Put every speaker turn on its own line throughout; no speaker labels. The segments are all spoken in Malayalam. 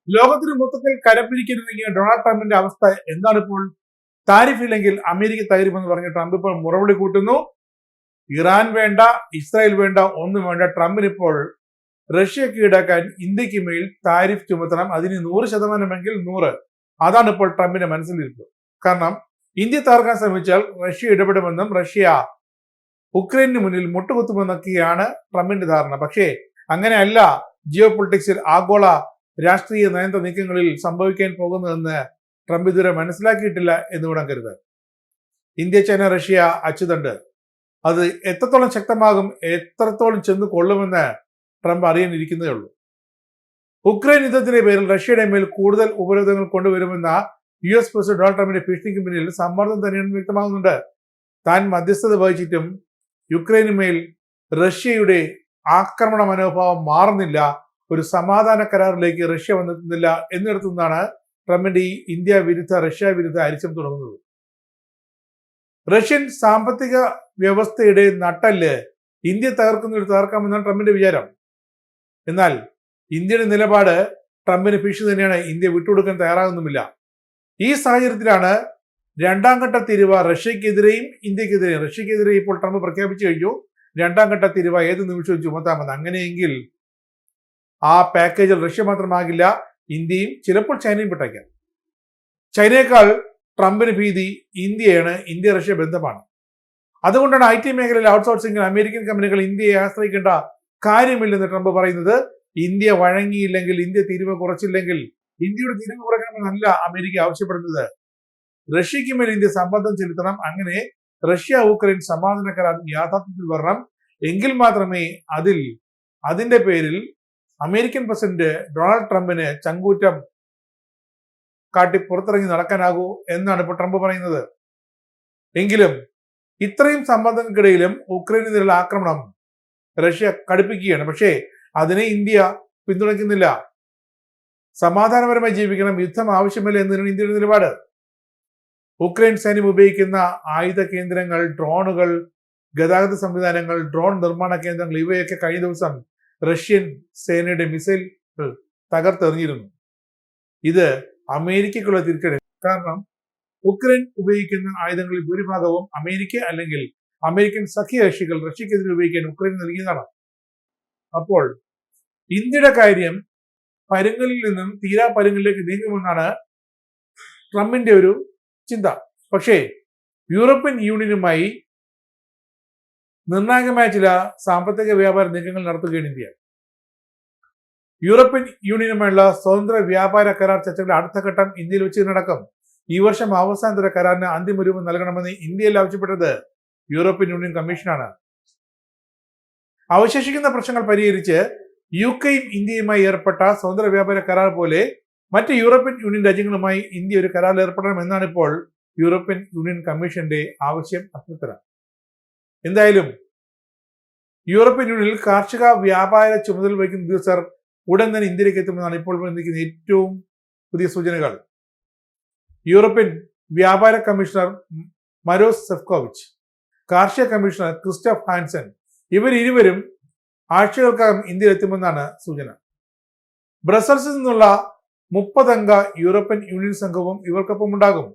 ലോകത്തിന് മൊത്തത്തിൽ കരപിടിക്കാനിറങ്ങിയ ഡൊണാൾഡ് ട്രംപിന്റെ അവസ്ഥ എന്താണ് ഇപ്പോൾ? താരിഫ് ഇല്ലെങ്കിൽ അമേരിക്ക തകരുമെന്ന് പറഞ്ഞ ട്രംപ് ഇപ്പോൾ മുറവിളി കൂട്ടുന്നു. ഇറാൻ വേണ്ട, ഇസ്രായേൽ വേണ്ട, ഒന്നും വേണ്ട. ട്രംപിന് ഇപ്പോൾ റഷ്യ കീഴടക്കാൻ ഇന്ത്യക്ക് മേൽ താരിഫ് ചുമത്തണം. അതിന് 100%എങ്കിൽ 100. അതാണ് ഇപ്പോൾ ട്രംപിന്റെ മനസ്സിലിരിപ്പ്. കാരണം ഇന്ത്യ തകർക്കാൻ ശ്രമിച്ചാൽ റഷ്യ ഇടപെടുമെന്നും റഷ്യ ഉക്രൈനു മുന്നിൽ മുട്ടുകുത്തുമെന്നൊക്കെയാണ് ട്രംപിന്റെ ധാരണ. പക്ഷേ അങ്ങനെയല്ല ജിയോ പൊളിറ്റിക്സിൽ, ആഗോള രാഷ്ട്രീയ നയന്ത്ര നീക്കങ്ങളിൽ സംഭവിക്കാൻ പോകുന്നതെന്ന് ട്രംപ് ഇതുവരെ മനസ്സിലാക്കിയിട്ടില്ല എന്ന് വേണം കരുതാൻ. ഇന്ത്യ, ചൈന, റഷ്യ അച്ചുതണ്ട് അത് എത്രത്തോളം ശക്തമാകും, എത്രത്തോളം ചെന്ന് കൊള്ളുമെന്ന് ട്രംപ് അറിയാനിരിക്കുന്നതേ ഉള്ളൂ. ഉക്രൈൻ യുദ്ധത്തിന്റെ പേരിൽ റഷ്യയുടെ മേൽ കൂടുതൽ ഉപരോധങ്ങൾ കൊണ്ടുവരുമെന്ന US പ്രസിഡന്റ് ഡൊണാൾഡ് ട്രംപിന്റെ ഭീഷണിക്ക് പിന്നിൽ സമ്മർദ്ദം തന്നെയാണ് വ്യക്തമാകുന്നുണ്ട്. താൻ മധ്യസ്ഥത വഹിച്ചിട്ടും യുക്രൈനു മേൽ റഷ്യയുടെ ആക്രമണ മനോഭാവം മാറുന്നില്ല, ഒരു സമാധാന കരാറിലേക്ക് റഷ്യ വന്നെത്തുന്നില്ല എന്നിടത്തു നിന്നാണ് ട്രംപിന്റെ ഈ ഇന്ത്യ വിരുദ്ധ, റഷ്യ വിരുദ്ധ അരിശം തുടങ്ങുന്നത്. റഷ്യൻ സാമ്പത്തിക വ്യവസ്ഥയുടെ നട്ടല് ഇന്ത്യ തകർക്കാമെന്നാണ് ട്രംപിന്റെ വിചാരം. എന്നാൽ ഇന്ത്യയുടെ നിലപാട് ട്രംപിന് ഭീഷണി തന്നെയാണ്. ഇന്ത്യ വിട്ടുകൊടുക്കാൻ തയ്യാറാകുന്നുമില്ല. ഈ സാഹചര്യത്തിലാണ് രണ്ടാം ഘട്ട തിരിവ റഷ്യക്കെതിരെയും ഇന്ത്യക്കെതിരെയും. റഷ്യക്കെതിരെ ഇപ്പോൾ ട്രംപ് പ്രഖ്യാപിച്ചു കഴിഞ്ഞു, രണ്ടാം ഘട്ട തിരിവ ഏത് നിമിഷവും ചുമത്താമെന്ന്. അങ്ങനെയെങ്കിൽ ആ പാക്കേജിൽ റഷ്യ മാത്രമാകില്ല, ഇന്ത്യയും ചിലപ്പോൾ ചൈനയും വിട്ടേക്കാം. ചൈനയേക്കാൾ ട്രംപിന് ഭീതി ഇന്ത്യയാണ്, ഇന്ത്യ റഷ്യ ബന്ധമാണ്. അതുകൊണ്ടാണ് IT മേഖലയിൽ ഔട്ട്സോഴ്സിംഗിൽ അമേരിക്കൻ കമ്പനികൾ ഇന്ത്യയെ ആശ്രയിക്കേണ്ട കാര്യമില്ലെന്ന് ട്രംപ് പറയുന്നത്. ഇന്ത്യ വഴങ്ങിയില്ലെങ്കിൽ, ഇന്ത്യ തിരിവ് കുറച്ചില്ലെങ്കിൽ, ഇന്ത്യയുടെ തിരിവ് കുറയ്ക്കണമെന്നല്ല അമേരിക്ക ആവശ്യപ്പെടുന്നത്. റഷ്യക്ക് മേൽ ഇന്ത്യ സമ്മർദ്ദം ചെലുത്തണം. അങ്ങനെ റഷ്യ ഉക്രൈൻ സമാധാന കരാർ യാഥാർത്ഥ്യത്തിൽ വരണം. എങ്കിൽ മാത്രമേ അതിന്റെ പേരിൽ അമേരിക്കൻ പ്രസിഡന്റ് ഡൊണാൾഡ് ട്രംപിന് ചങ്കൂറ്റം കാട്ടി പുറത്തിറങ്ങി നടക്കാനാകൂ എന്നാണ് ഇപ്പോൾ ട്രംപ് പറയുന്നത്. എങ്കിലും ഇത്രയും സമ്മർദ്ദങ്ങൾക്കിടയിലും ഉക്രൈനെതിരെയുള്ള ആക്രമണം റഷ്യ കടുപ്പിക്കുകയാണ്. പക്ഷേ അതിനെ ഇന്ത്യ പിന്തുണയ്ക്കുന്നില്ല. സമാധാനപരമായി ജീവിക്കണം, യുദ്ധം ആവശ്യമില്ല എന്നതിനാണ് ഇന്ത്യയുടെ നിലപാട്. ഉക്രൈൻ സൈന്യം ഉപയോഗിക്കുന്ന ആയുധ കേന്ദ്രങ്ങൾ, ഡ്രോണുകൾ, ഗതാഗത സംവിധാനങ്ങൾ, ഡ്രോൺ നിർമ്മാണ കേന്ദ്രങ്ങൾ, ഇവയൊക്കെ കഴിഞ്ഞ ദിവസം റഷ്യൻ സേനയുടെ മിസൈലുകൾ തകർത്തെറിഞ്ഞിരുന്നു. ഇത് അമേരിക്കയ്ക്കുള്ള തിരിച്ചടി. കാരണം ഉക്രൈൻ ഉപയോഗിക്കുന്ന ആയുധങ്ങളിൽ ഭൂരിഭാഗവും അമേരിക്ക അല്ലെങ്കിൽ അമേരിക്കൻ സഖ്യകക്ഷികൾ റഷ്യക്കെതിരെ ഉപയോഗിക്കാൻ ഉക്രൈൻ നൽകിയതാണ്. അപ്പോൾ ഇന്ത്യയുടെ കാര്യം പരുങ്ങലിൽ നിന്നും തീരാ പരുങ്ങലിലേക്ക് നീങ്ങുമെന്നാണ് ട്രംപിന്റെ ഒരു ചിന്ത. പക്ഷേ യൂറോപ്യൻ യൂണിയനുമായി നിർണായകമായ ചില സാമ്പത്തിക വ്യാപാര നീക്കങ്ങൾ നടത്തുകയാണ് ഇന്ത്യ. യൂറോപ്യൻ യൂണിയനുമായുള്ള സ്വതന്ത്ര വ്യാപാര കരാർ ചർച്ചകളുടെ അടുത്ത ഘട്ടം ഇന്ത്യയിൽ വെച്ച് നടക്കും. ഈ വർഷം അവസാനത്തോടെ കരാറിന് അന്തിമ രൂപം നൽകണമെന്ന് ഇന്ത്യയിൽ ആവശ്യപ്പെട്ടത് യൂറോപ്യൻ യൂണിയൻ കമ്മീഷനാണ്. അവശേഷിക്കുന്ന പ്രശ്നങ്ങൾ പരിഹരിച്ച് UK-യും ഇന്ത്യയുമായി ഏർപ്പെട്ട സ്വതന്ത്ര വ്യാപാര കരാർ പോലെ മറ്റ് യൂറോപ്യൻ യൂണിയൻ രാജ്യങ്ങളുമായി ഇന്ത്യ ഒരു കരാറിൽ ഏർപ്പെടണം എന്നാണ് ഇപ്പോൾ യൂറോപ്യൻ യൂണിയൻ കമ്മീഷന്റെ ആവശ്യം. അഭ്യർത്ഥന. എന്തായാലും യൂറോപ്യൻ യൂണിയനിൽ കാർഷിക വ്യാപാര ചുമതല വഹിക്കുന്ന ഉദ്യോഗസ്ഥർ ഉടൻ തന്നെ ഇന്ത്യയിലേക്ക് എത്തുമെന്നാണ് ഇപ്പോൾ വന്നിരിക്കുന്ന ഏറ്റവും പുതിയ സൂചനകൾ. യൂറോപ്യൻ വ്യാപാര കമ്മീഷണർ മരോസ് സെഫ്കോവിച്ച്, കാർഷിക കമ്മീഷണർ ക്രിസ്റ്റഫ് ഹാൻസൻ, ഇവരിരുവരും ആഴ്ചകൾക്കകം ഇന്ത്യയിൽ എത്തുമെന്നാണ് സൂചന. ബ്രസൽസിൽ നിന്നുള്ള 30 അംഗ യൂറോപ്യൻ യൂണിയൻ സംഘവും ഇവർക്കൊപ്പം ഉണ്ടാകും.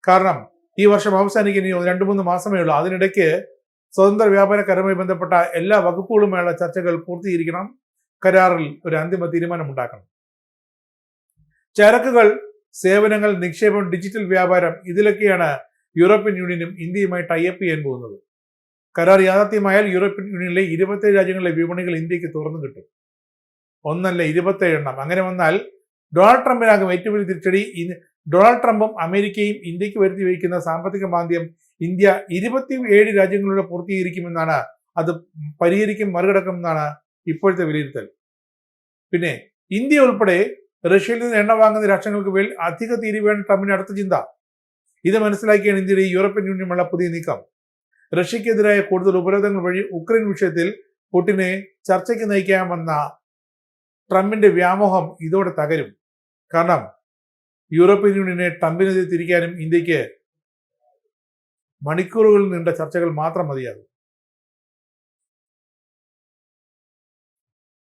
കാരണം ഈ വർഷം അവസാനിക്കാൻ 2-3 മാസമേ ഉള്ളൂ. അതിനിടയ്ക്ക് സ്വതന്ത്ര വ്യാപാര കരാറുമായി ബന്ധപ്പെട്ട എല്ലാ വകുപ്പുകളുമായുള്ള ചർച്ചകൾ പൂർത്തീകരിക്കണം. കരാറിൽ ഒരു അന്തിമ തീരുമാനം ഉണ്ടാക്കണം. ചരക്കുകൾ, സേവനങ്ങൾ, നിക്ഷേപം, ഡിജിറ്റൽ വ്യാപാരം, ഇതിലൊക്കെയാണ് യൂറോപ്യൻ യൂണിയനും ഇന്ത്യയുമായി ടൈപ്പ് ചെയ്യാൻ പോകുന്നത്. കരാർ യാഥാർത്ഥ്യമായാൽ യൂറോപ്യൻ യൂണിയനിലെ 27 രാജ്യങ്ങളിലെ വിപണികൾ ഇന്ത്യക്ക് തുറന്നു കിട്ടും. ഒന്നല്ല, 27 എണ്ണം. അങ്ങനെ വന്നാൽ ഡൊണാൾഡ് ട്രംപിനാകും ഏറ്റവും വലിയ തിരിച്ചടി. ഡൊണാൾഡ് ട്രംപും അമേരിക്കയും ഇന്ത്യക്ക് വരുത്തി വയ്ക്കുന്ന സാമ്പത്തിക മാന്ദ്യം ഇന്ത്യ 27 രാജ്യങ്ങളിലൂടെ പൂർത്തീകരിക്കുമെന്നാണ്, അത് മറികടക്കുമെന്നാണ് ഇപ്പോഴത്തെ വിലയിരുത്തൽ. പിന്നെ ഇന്ത്യ ഉൾപ്പെടെ റഷ്യയിൽ നിന്ന് എണ്ണ വാങ്ങുന്ന രാഷ്ട്രങ്ങൾക്ക് മേൽ അധിക തീരുവയാണ് ട്രംപിന്റെ അടുത്ത ചിന്ത. ഇത് മനസ്സിലാക്കിയാണ് ഇന്ത്യയുടെ യൂറോപ്യൻ യൂണിയനുമുള്ള പുതിയ നീക്കം. റഷ്യക്കെതിരായ കൂടുതൽ ഉപരോധങ്ങൾ വഴി ഉക്രൈൻ വിഷയത്തിൽ പുടിനെ ചർച്ചയ്ക്ക് നയിക്കാമെന്ന ട്രംപിന്റെ വ്യാമോഹം ഇതോടെ തകരും. കാരണം യൂറോപ്യൻ യൂണിയനെ ട്രംപിനെതിരെ തിരിക്കാനും ഇന്ത്യക്ക് മണിക്കൂറുകളിൽ നീണ്ട ചർച്ചകൾ മാത്രം മതിയാകും.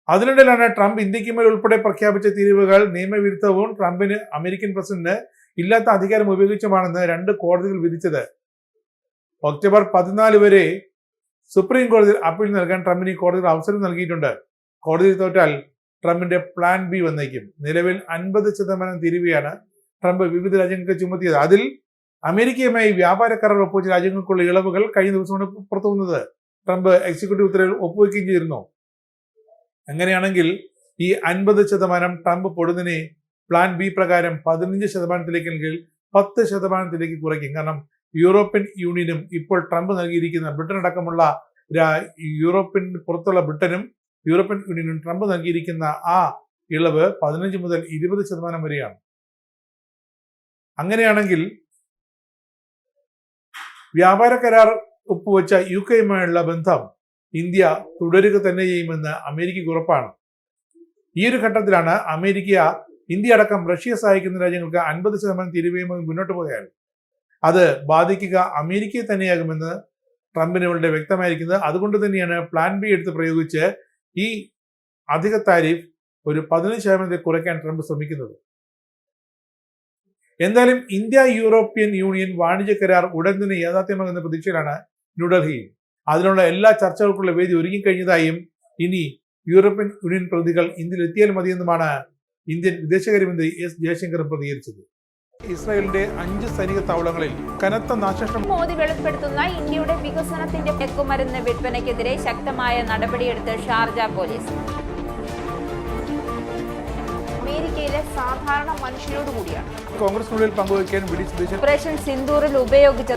അതിനിടയിലാണ് ട്രംപ് ഇന്ത്യക്ക് മേൽ ഉൾപ്പെടെ പ്രഖ്യാപിച്ച തീരുവകൾ നിയമവിരുദ്ധവും ട്രംപിന് അമേരിക്കൻ പ്രസിഡന്റ് ഇല്ലാത്ത അധികാരം ഉപയോഗിച്ചുമാണെന്ന് 2 കോടതികൾ വിധിച്ചത്. ഒക്ടോബർ 14 വരെ സുപ്രീം കോടതിയിൽ അപ്പീൽ നൽകാൻ ട്രംപിന് ഈ കോടതികൾ അവസരം നൽകിയിട്ടുണ്ട്. കോടതിയിൽ തോറ്റാൽ ട്രംപിന്റെ പ്ലാൻ ബി വന്നേക്കും. നിലവിൽ 50% തീരുവയാണ് ട്രംപ് വിവിധ രാജ്യങ്ങൾക്ക് ചുമത്തിയത്. അതിൽ അമേരിക്കയുമായി വ്യാപാര കരാർ ഒപ്പുവെച്ച രാജ്യങ്ങൾക്കുള്ള ഇളവുകൾ കഴിഞ്ഞ ദിവസമാണ് പുറത്തു വന്നത്. ട്രംപ് എക്സിക്യൂട്ടീവ് ഉത്തരവിൽ ഒപ്പുവെക്കുകയും ചെയ്തിരുന്നു. അങ്ങനെയാണെങ്കിൽ ഈ 50% ട്രംപ് പൊടുന്നതിനെ പ്ലാൻ ബി പ്രകാരം 15%-ലേക്ക് അല്ലെങ്കിൽ 10%-ലേക്ക് കുറയ്ക്കും. കാരണം യൂറോപ്യൻ യൂണിയനും ഇപ്പോൾ ട്രംപ് നൽകിയിരിക്കുന്ന ബ്രിട്ടൻ അടക്കമുള്ള യൂറോപ്യൻ പുറത്തുള്ള ബ്രിട്ടനും യൂറോപ്യൻ യൂണിയനും ട്രംപ് നൽകിയിരിക്കുന്ന ആ ഇളവ് 15 മുതൽ 20% വരെയാണ്. അങ്ങനെയാണെങ്കിൽ വ്യാപാര കരാർ ഒപ്പുവെച്ച UK-യുമായുള്ള ബന്ധം ഇന്ത്യ തുടരുക തന്നെ ചെയ്യുമെന്ന് അമേരിക്കയ്ക്ക് ഉറപ്പാണ്. ഈ ഒരു ഘട്ടത്തിലാണ് അമേരിക്ക ഇന്ത്യ അടക്കം റഷ്യയെ സഹായിക്കുന്ന രാജ്യങ്ങൾക്ക് 50% തീരുവയുമായി മുന്നോട്ട് പോയാൽ അത് ബാധിക്കുക അമേരിക്കയെ തന്നെയാകുമെന്ന് ട്രംപിന് വളരെ വ്യക്തമായിരിക്കുന്നത്. അതുകൊണ്ട് തന്നെയാണ് പ്ലാൻ ബി എടുത്ത് പ്രയോഗിച്ച് ഈ അധിക താരിഫ് ഒരു 15% കുറയ്ക്കാൻ ട്രംപ് ശ്രമിക്കുന്നത്. എന്തായാലും ഇന്ത്യ യൂറോപ്യൻ യൂണിയൻ വാണിജ്യ കരാർ ഉടൻ തന്നെ യാഥാർത്ഥ്യമാകുന്ന പ്രതീക്ഷയിലാണ് ന്യൂഡൽഹിയിൽ. അതിനുള്ള എല്ലാ ചർച്ചകൾക്കുള്ള വേദി ഒരുങ്ങിക്കഴിഞ്ഞതായും ഇനി യൂറോപ്യൻ യൂണിയൻ പ്രതികൾ ഇന്ത്യയിൽ എത്തിയാൽ മതിയെന്നുമാണ് ഇന്ത്യൻ വിദേശകാര്യമന്ത്രി എസ് ജയശങ്കർ പ്രതികരിച്ചത്. ഇസ്രായേലിന്റെ 5 സൈനിക താവളങ്ങളിൽ കനത്ത നാശനഷ്ടം.
മോദി വെളിപ്പെടുത്തുന്ന ഇന്ത്യയുടെ വികസനത്തിന്റെ മയക്കുമരുന്ന് വിൽപ്പനയ്ക്കെതിരെ ശക്തമായ നടപടിയെടുത്ത് ഷാർജ പോലീസ്. അമേരിക്കയിലെ സാധാരണ മനുഷ്യരോട് കൂടിയാണ്
കോൺഗ്രസിനുള്ളിൽ പങ്കുവയ്ക്കാൻ
ഓപ്പറേഷൻ സിന്ദൂറിൽ ഉപയോഗിച്ച